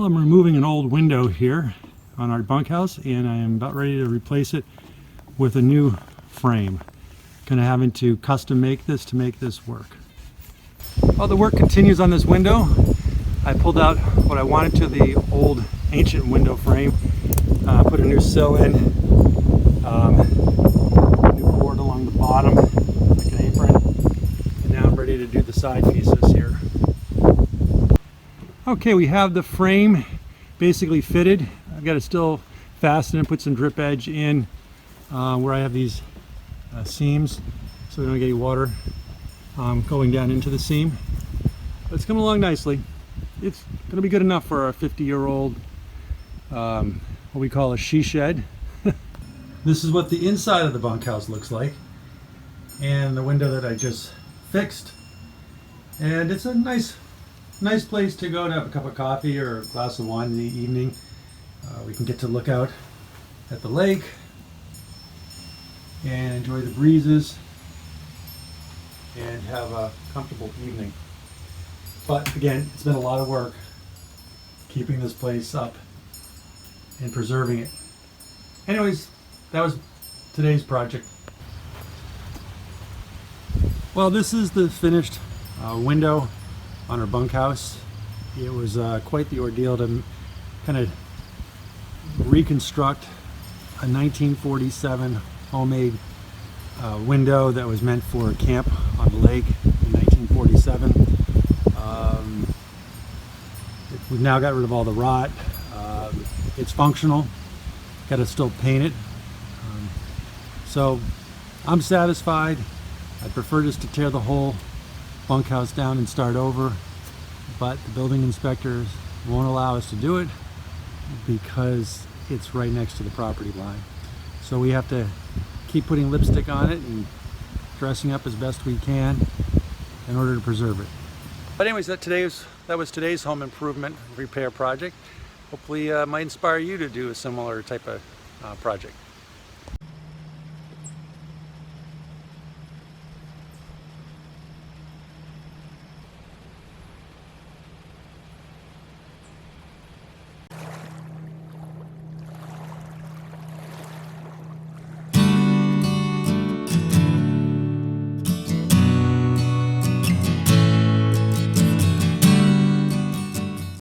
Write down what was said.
Well, I'm removing an old window here on our bunkhouse, and I am about ready to replace it with a new frame. Kind of having to custom make this work. Well, the work continues on this window. I pulled out what I wanted to the old ancient window frame, put a new sill in, new board along the bottom, like an apron, and now I'm ready to do the side pieces here. Okay, we have the frame basically fitted. I've got to still fasten and put some drip edge in where I have these seams so we don't get any water going down into the seam. But it's coming along nicely. It's going to be good enough for a 50-year-old, what we call a she shed. This is what the inside of the bunkhouse looks like, and the window that I just fixed. And it's a nice place to go to have a cup of coffee or a glass of wine in the evening. We can get to look out at the lake and enjoy the breezes and have a comfortable evening. But again, it's been a lot of work keeping this place up and preserving it. Anyways, that was today's project. Well, this is the finished window on our bunkhouse. It was quite the ordeal to kind of reconstruct a 1947 homemade window that was meant for a camp on the lake in 1947. We've now got rid of all the rot. It's functional. Got to still paint it. So I'm satisfied. I'd prefer just to tear the whole bunkhouse down and start over, but the building inspectors won't allow us to do it because it's right next to the property line. So we have to keep putting lipstick on it and dressing up as best we can in order to preserve it. But anyways, that was today's home improvement repair project. Hopefully might inspire you to do a similar type of project.